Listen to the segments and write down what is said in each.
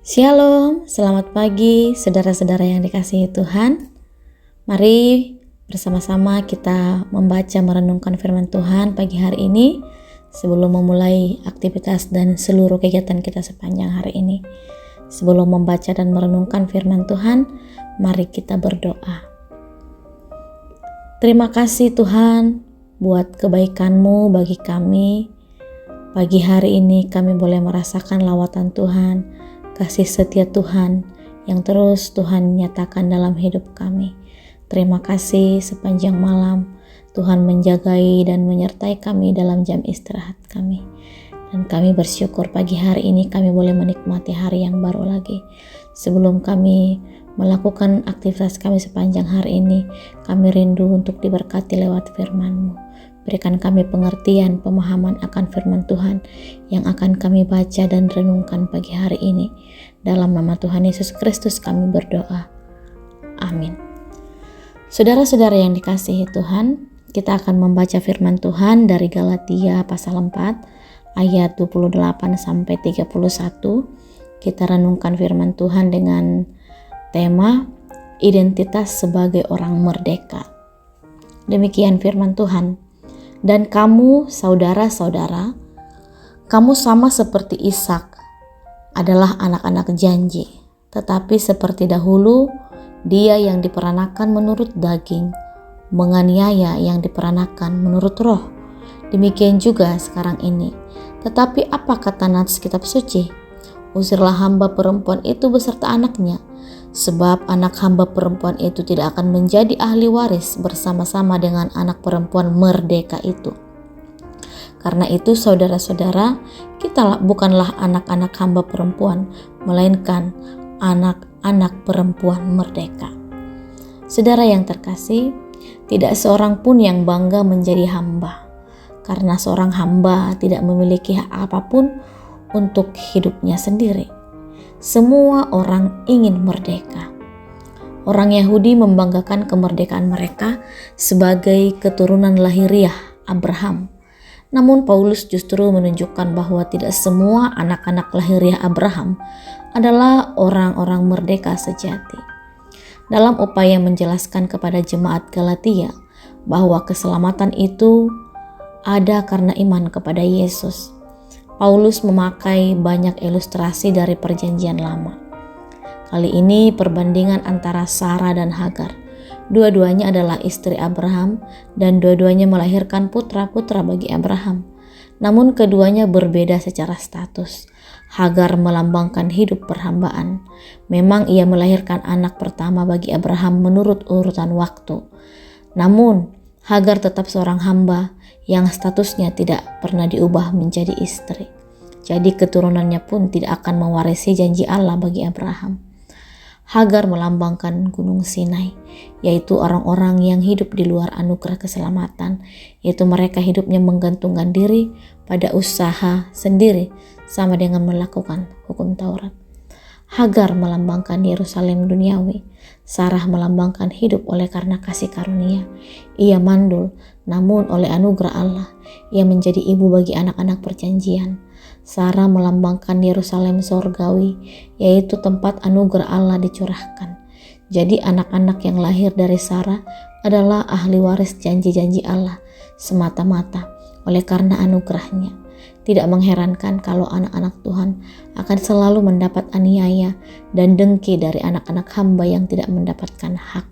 Shalom, selamat pagi saudara-saudara yang dikasihi Tuhan. Mari bersama-sama kita membaca merenungkan firman Tuhan pagi hari ini sebelum memulai aktivitas dan seluruh kegiatan kita sepanjang hari ini. Sebelum membaca dan merenungkan firman Tuhan, mari kita berdoa. Terima kasih Tuhan buat kebaikan-Mu bagi kami. Pagi hari ini kami boleh merasakan lawatan Tuhan, kasih setia Tuhan yang terus Tuhan nyatakan dalam hidup kami. Terima kasih sepanjang malam Tuhan menjagai dan menyertai kami dalam jam istirahat kami. Dan kami bersyukur pagi hari ini kami boleh menikmati hari yang baru lagi. Sebelum kami melakukan aktivitas kami sepanjang hari ini, kami rindu untuk diberkati lewat firman-Mu. Berikan kami pengertian, pemahaman akan firman Tuhan yang akan kami baca dan renungkan pagi hari ini. Dalam nama Tuhan Yesus Kristus kami berdoa. Amin. Saudara-saudara yang dikasihi Tuhan, kita akan membaca firman Tuhan dari Galatia pasal 4 ayat 28 sampai 31. Kita renungkan firman Tuhan dengan tema identitas sebagai orang merdeka. Demikian firman Tuhan. Dan kamu saudara-saudara, kamu sama seperti Ishak adalah anak-anak janji. Tetapi seperti dahulu, dia yang diperanakan menurut daging, menganiaya yang diperanakan menurut roh. Demikian juga sekarang ini. Tetapi apa kata nats kitab suci? Usirlah hamba perempuan itu beserta anaknya, sebab anak hamba perempuan itu tidak akan menjadi ahli waris bersama-sama dengan anak perempuan merdeka itu. Karena itu saudara-saudara, kita bukanlah anak-anak hamba perempuan, melainkan anak-anak perempuan merdeka. Saudara yang terkasih, tidak seorang pun yang bangga menjadi hamba, karena seorang hamba tidak memiliki hak apapun untuk hidupnya sendiri. Semua orang ingin merdeka. Orang Yahudi membanggakan kemerdekaan mereka sebagai keturunan lahiriah Abraham. Namun Paulus justru menunjukkan bahwa tidak semua anak-anak lahiriah Abraham adalah orang-orang merdeka sejati. Dalam upaya menjelaskan kepada jemaat Galatia bahwa keselamatan itu ada karena iman kepada Yesus, Paulus memakai banyak ilustrasi dari perjanjian lama. Kali ini perbandingan antara Sarah dan Hagar. Dua-duanya adalah istri Abraham dan dua-duanya melahirkan putra-putra bagi Abraham. Namun keduanya berbeda secara status. Hagar melambangkan hidup perhambaan. Memang ia melahirkan anak pertama bagi Abraham menurut urutan waktu. Namun Hagar tetap seorang hamba yang statusnya tidak pernah diubah menjadi istri. Jadi keturunannya pun tidak akan mewarisi janji Allah bagi Abraham. Hagar melambangkan Gunung Sinai, yaitu orang-orang yang hidup di luar anugerah keselamatan, yaitu mereka hidupnya menggantungkan diri pada usaha sendiri sama dengan melakukan hukum Taurat. Hagar melambangkan Yerusalem duniawi. Sarah melambangkan hidup oleh karena kasih karunia. Ia mandul, namun oleh anugerah Allah, ia menjadi ibu bagi anak-anak perjanjian. Sarah melambangkan Yerusalem sorgawi, yaitu tempat anugerah Allah dicurahkan. Jadi anak-anak yang lahir dari Sarah adalah ahli waris janji-janji Allah semata-mata oleh karena anugerahnya. Tidak mengherankan kalau anak-anak Tuhan akan selalu mendapat aniaya dan dengki dari anak-anak hamba yang tidak mendapatkan hak.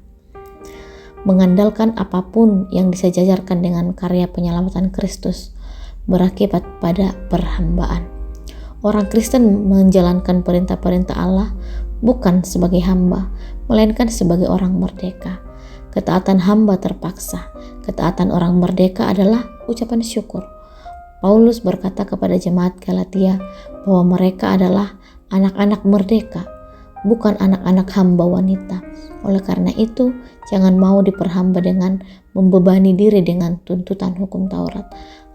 Mengandalkan apapun yang disejajarkan dengan karya penyelamatan Kristus berakibat pada perhambaan. Orang Kristen menjalankan perintah-perintah Allah bukan sebagai hamba, melainkan sebagai orang merdeka. Ketaatan hamba terpaksa, ketaatan orang merdeka adalah ucapan syukur. Paulus berkata kepada jemaat Galatia bahwa mereka adalah anak-anak merdeka, bukan anak-anak hamba wanita. Oleh karena itu, jangan mau diperhamba dengan membebani diri dengan tuntutan hukum Taurat.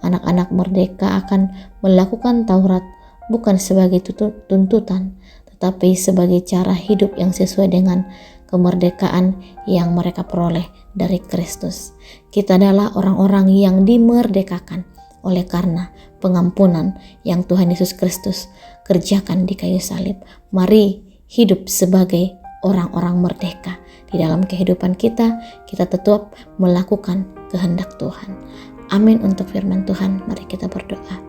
Anak-anak merdeka akan melakukan Taurat bukan sebagai tuntutan, tetapi sebagai cara hidup yang sesuai dengan kemerdekaan yang mereka peroleh dari Kristus. Kita adalah orang-orang yang dimerdekakan oleh karena pengampunan yang Tuhan Yesus Kristus kerjakan di kayu salib. Mari hidup sebagai orang-orang merdeka. Di dalam kehidupan kita tetap melakukan kehendak Tuhan. Amin untuk firman Tuhan. Mari kita berdoa.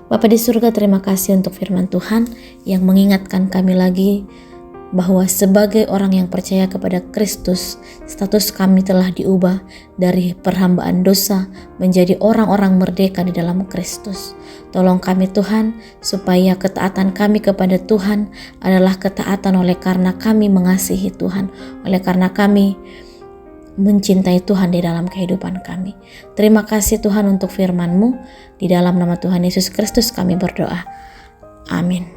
Bapa di surga, terima kasih untuk firman Tuhan yang mengingatkan kami lagi bahwa sebagai orang yang percaya kepada Kristus, status kami telah diubah dari perhambaan dosa menjadi orang-orang merdeka di dalam Kristus. Tolong kami Tuhan, supaya ketaatan kami kepada Tuhan adalah ketaatan oleh karena kami mengasihi Tuhan, oleh karena kami mencintai Tuhan di dalam kehidupan kami. Terima kasih Tuhan untuk firman-Mu. Di dalam nama Tuhan Yesus Kristus kami berdoa. Amin.